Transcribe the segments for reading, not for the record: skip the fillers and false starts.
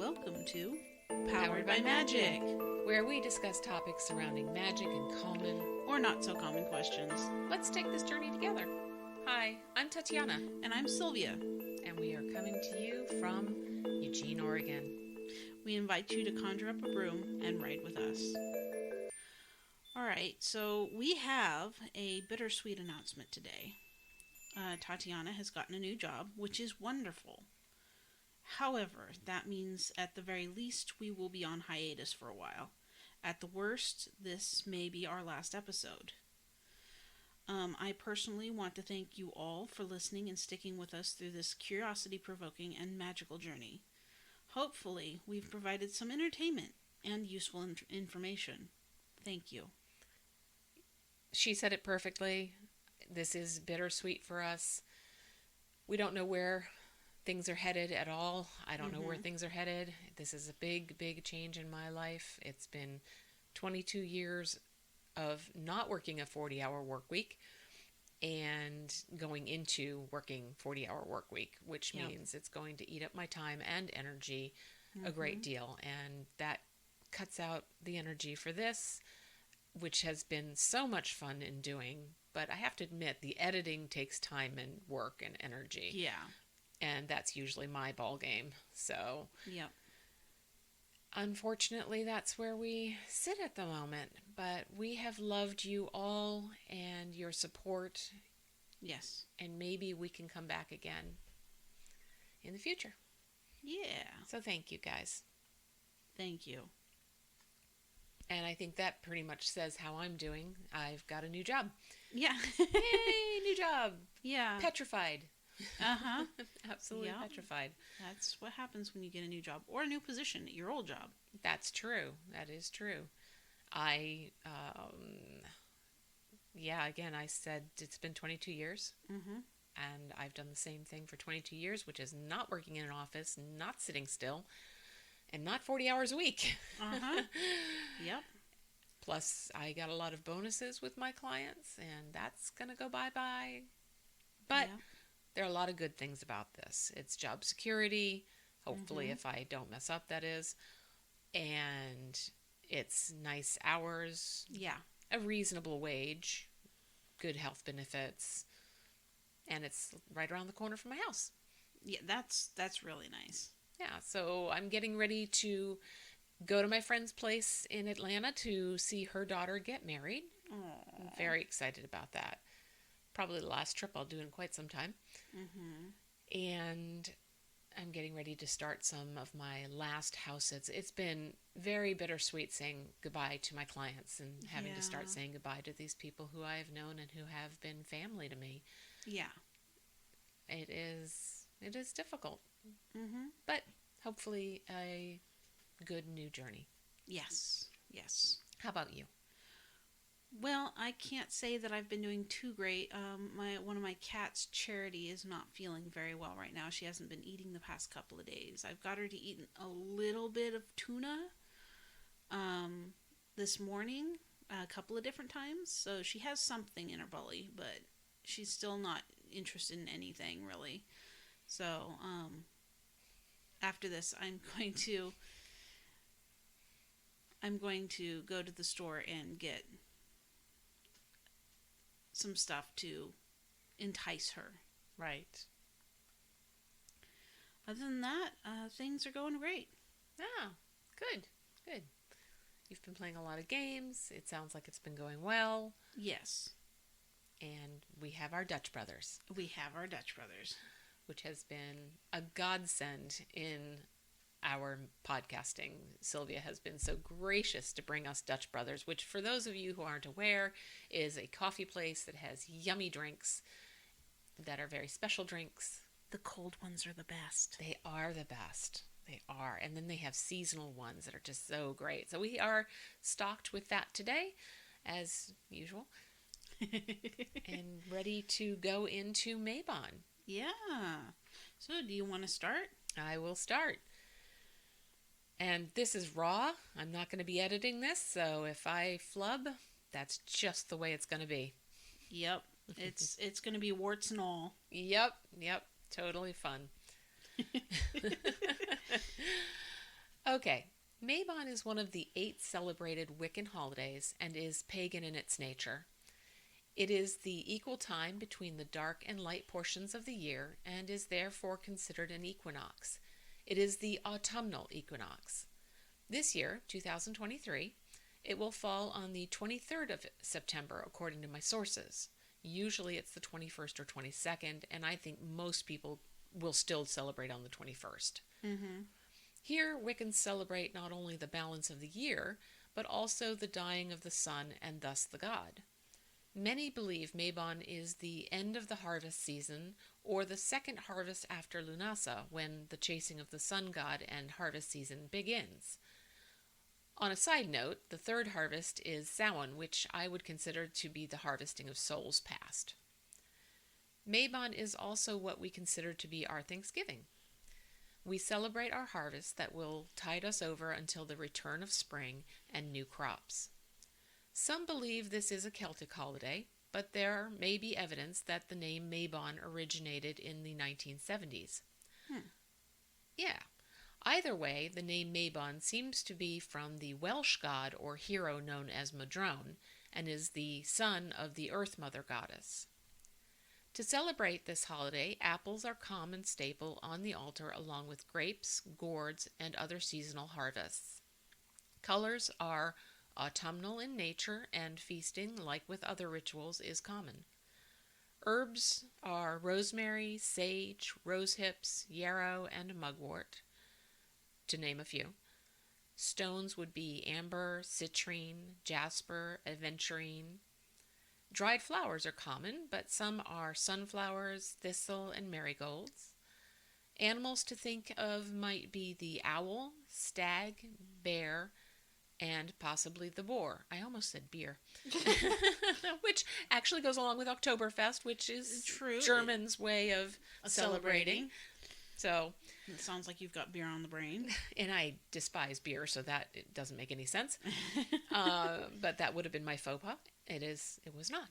welcome to Powered by Magic, where we discuss topics surrounding magic and common or not so common questions. Let's take this journey together. Hi, I'm Tatjana. And I'm Sylvia. And we are coming to you from Eugene, Oregon. We invite you to conjure up a broom and ride with us. Alright, so we have a bittersweet announcement today. Tatjana has gotten a new job, which is wonderful. However, that means at the very least we will be on hiatus for a while. At the worst, this may be our last episode. I personally want to thank you all for listening and sticking with us through this curiosity-provoking and magical journey. Hopefully, we've provided some entertainment and useful information. Thank you. She said it perfectly. This is bittersweet for us. We don't know where things are headed at all. I don't know where things are headed. This is a big, big change in my life. It's been 22 years of not working a 40-hour work week and going into working 40-hour work week, which means it's going to eat up my time and energy a great deal. And that cuts out the energy for this, which has been so much fun in doing. But I have to admit, the editing takes time and work and energy. Yeah. And that's usually my ball game. So, yep. Unfortunately, that's where we sit at the moment. But we have loved you all and your support. Yes. And maybe we can come back again in the future. Yeah. So thank you, guys. Thank you. And I think that pretty much says how I'm doing. I've got a new job. Yeah. Yay, new job. Yeah. Petrified. Uh-huh. Absolutely petrified. That's what happens when you get a new job or a new position at your old job. That's true. That is true. Again, I said it's been 22 years. Mm-hmm. And I've done the same thing for 22 years, which is not working in an office, not sitting still, and not 40 hours a week. Uh-huh. Yep. Plus, I got a lot of bonuses with my clients, and that's going to go bye-bye. But there are a lot of good things about this. It's job security, hopefully if I don't mess up, that is. And it's nice hours. Yeah. A reasonable wage, good health benefits, and it's right around the corner from my house. Yeah, that's really nice. Yeah, so I'm getting ready to go to my friend's place in Atlanta to see her daughter get married. Aww. I'm very excited about that. Probably the last trip I'll do in quite some time. Mm-hmm. And I'm getting ready to start some of my last house sits. It's been very bittersweet saying goodbye to my clients and having to start saying goodbye to these people who I've known and who have been family to me. Yeah. It is difficult. Mm-hmm. But hopefully a good new journey. Yes. Yes. How about you? Well, I can't say that I've been doing too great. One of my cats, Charity, is not feeling very well right now. She hasn't been eating the past couple of days. I've got her to eat a little bit of tuna this morning, a couple of different times. So she has something in her belly, but she's still not interested in anything really. So after this, I'm going to go to the store and get some stuff to entice her. Right. Other than that, things are going great. Ah, good. You've been playing a lot of games. It sounds like it's been going well. Yes. And we have our Dutch brothers. Which has been a godsend in our podcasting. Sylvia has been so gracious to bring us Dutch Brothers, which for those of you who aren't aware is a coffee place that has yummy drinks that are very special drinks. The cold ones are the best. They are the best. They are. And then they have seasonal ones that are just so great. So we are stocked with that today, as usual, and ready to go into Mabon. Yeah. So do you want to start? I will start. And this is raw. I'm not going to be editing this, so if I flub, that's just the way it's going to be. Yep. It's going to be warts and all. Yep. Totally fun. Okay. Mabon is one of the 8 celebrated Wiccan holidays and is pagan in its nature. It is the equal time between the dark and light portions of the year and is therefore considered an equinox. It is the autumnal equinox. This year, 2023, it will fall on the 23rd of September, according to my sources. Usually it's the 21st or 22nd, and I think most people will still celebrate on the 21st. Mm-hmm. Here, Wiccans celebrate not only the balance of the year, but also the dying of the sun and thus the god. Many believe Mabon is the end of the harvest season, or the second harvest after Lughnasadh, when the chasing of the sun god and harvest season begins. On a side note, the third harvest is Samhain, which I would consider to be the harvesting of souls past. Mabon is also what we consider to be our Thanksgiving. We celebrate our harvest that will tide us over until the return of spring and new crops. Some believe this is a Celtic holiday, but there may be evidence that the name Mabon originated in the 1970s. Yeah. Either way, the name Mabon seems to be from the Welsh god or hero known as Modron, and is the son of the Earth Mother goddess. To celebrate this holiday, apples are common staple on the altar along with grapes, gourds, and other seasonal harvests. Colors are autumnal in nature, and feasting, like with other rituals, is common. Herbs are rosemary, sage, rosehips, yarrow, and mugwort, to name a few. Stones would be amber, citrine, jasper, aventurine. Dried flowers are common, but some are sunflowers, thistle, and marigolds. Animals to think of might be the owl, stag, bear, and possibly the boar. I almost said beer. Which actually goes along with Oktoberfest, which is True. Germans' way of celebrating. So, it sounds like you've got beer on the brain. And I despise beer, so that it doesn't make any sense. But that would have been my faux pas. It was not.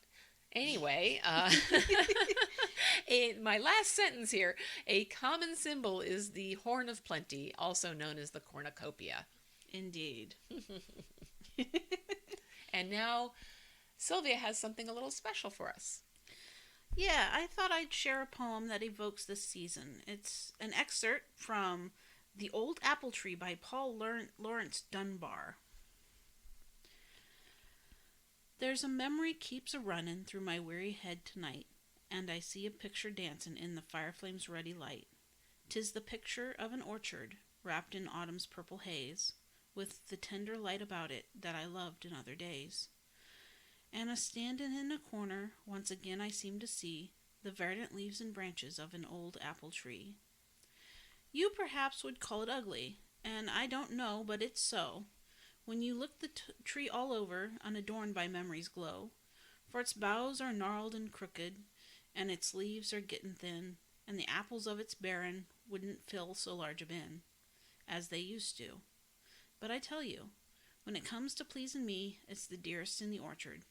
Anyway, my last sentence here. A common symbol is the horn of plenty, also known as the cornucopia. Indeed. And now Sylvia has something a little special for us. Yeah, I thought I'd share a poem that evokes this season. It's an excerpt from The Old Apple Tree by Paul Laurence Dunbar. There's a memory keeps a runnin' through my weary head tonight, and I see a picture dancin' in the fire flame's ruddy light. 'Tis the picture of an orchard, wrapped in autumn's purple haze, with the tender light about it that I loved in other days. And a-standin' in a corner, once again I seem to see the verdant leaves and branches of an old apple tree. You perhaps would call it ugly, and I don't know, but it's so, when you look the tree all over, unadorned by memory's glow, for its boughs are gnarled and crooked, and its leaves are gettin' thin, and the apples of its barren wouldn't fill so large a bin, as they used to. But I tell you, when it comes to pleasin' me, it's the dearest in the orchard,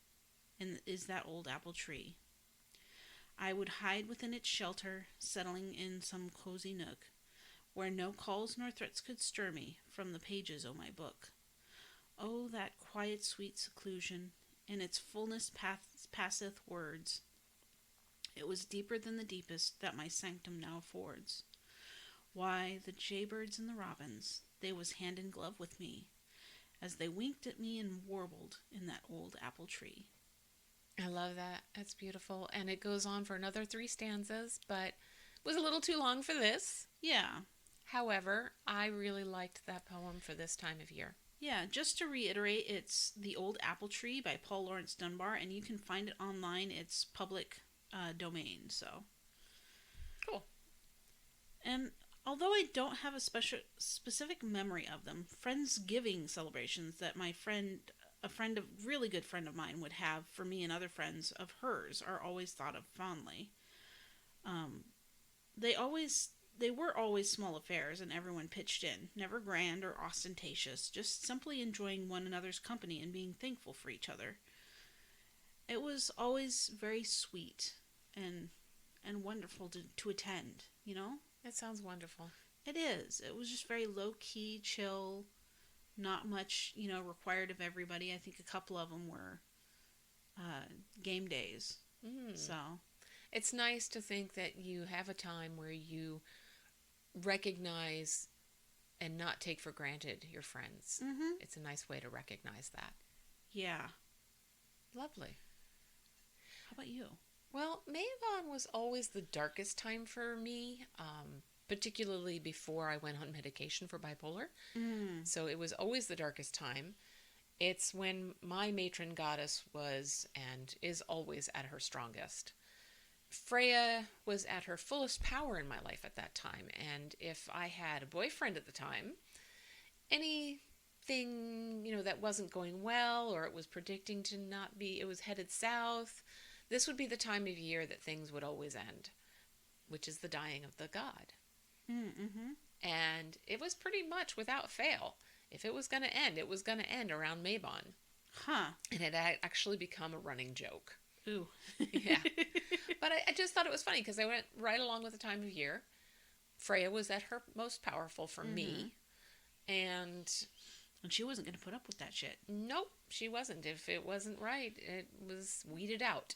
and is that old apple tree. I would hide within its shelter, settling in some cozy nook, where no calls nor threats could stir me from the pages o' my book. Oh, that quiet sweet seclusion, in its fullness passeth words. It was deeper than the deepest that my sanctum now affords. Why, the jaybirds and the robins, they was hand in glove with me, as they winked at me and warbled in that old apple tree. I love that. That's beautiful. And it goes on for another 3 stanzas, but was a little too long for this. Yeah. However, I really liked that poem for this time of year. Yeah, just to reiterate, it's The Old Apple Tree by Paul Laurence Dunbar, and you can find it online. It's public domain, so. Cool. And although I don't have a specific memory of them, Friendsgiving celebrations that a really good friend of mine would have for me and other friends of hers are always thought of fondly. They were always small affairs and everyone pitched in, never grand or ostentatious, just simply enjoying one another's company and being thankful for each other. It was always very sweet and wonderful to attend, you know? That sounds wonderful. It is. It was just very low key, chill, not much, required of everybody. I think a couple of them were game days. Mm. So, It's nice to think that you have a time where you recognize and not take for granted your friends. It's a nice way to recognize that. yeah. Lovely. How about you? Well, Mabon was always the darkest time for me, particularly before I went on medication for bipolar. So it was always the darkest time. It's when my matron goddess was and is always at her strongest. Freya was at her fullest power in my life at that time, and if I had a boyfriend at the time, anything, that wasn't going well or it was predicting to not be, it was headed south, this would be the time of year that things would always end, which is the dying of the god. Mm-hmm. And it was pretty much without fail. If it was going to end, it was going to end around Mabon. Huh. And it had actually become a running joke. Ooh. Yeah. But I just thought it was funny because I went right along with the time of year. Freya was at her most powerful for me. And she wasn't going to put up with that shit. Nope, she wasn't. If it wasn't right, it was weeded out.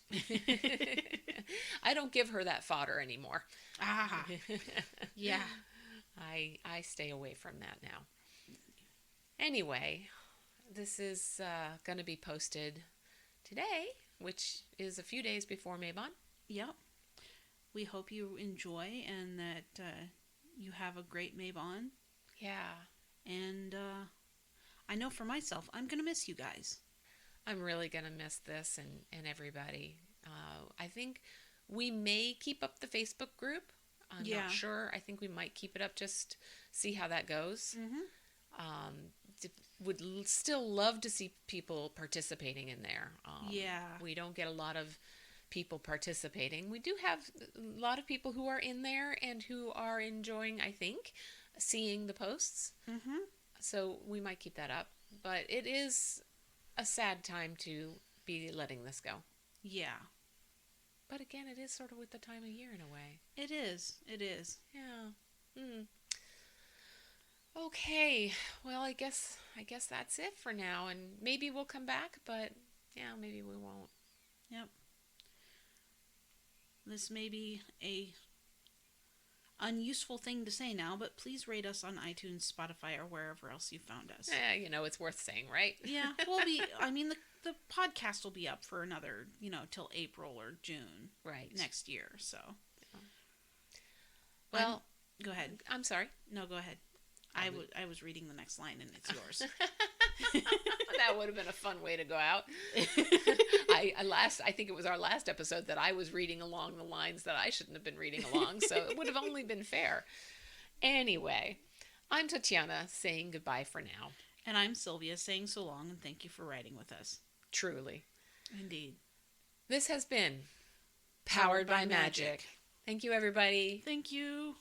I don't give her that fodder anymore. Ah. Yeah. I stay away from that now. Anyway, this is going to be posted today, which is a few days before Mabon. Yep. We hope you enjoy and that you have a great Mabon. Yeah. And I know for myself, I'm going to miss you guys. I'm really going to miss this and everybody. I think we may keep up the Facebook group. I'm not sure. I think we might keep it up, just see how that goes. Would still love to see people participating in there. We don't get a lot of people participating. We do have a lot of people who are in there and who are enjoying, I think, seeing the posts. So we might keep that up. But it is a sad time to be letting this go. Yeah. But again, it is sort of with the time of year in a way. It is. It is. Yeah. Okay. Well, I guess that's it for now. And maybe we'll come back, but yeah, maybe we won't. Yep. This may be a unuseful thing to say now, but please rate us on iTunes, Spotify, or wherever else you found us. It's worth saying, right? Yeah, the podcast will be up for another, till April or June. Right. Next year, so. Well, go ahead. I'm sorry. No, go ahead. I was reading the next line and it's yours. That would have been a fun way to go out. I think it was our last episode that I was reading along the lines that I shouldn't have been reading along, so it would have only been fair. Anyway, I'm Tatjana saying goodbye for now. And I'm Sylvia saying so long and thank you for writing with us. Truly. Indeed. This has been Powered by Magic. Thank you, everybody. Thank you.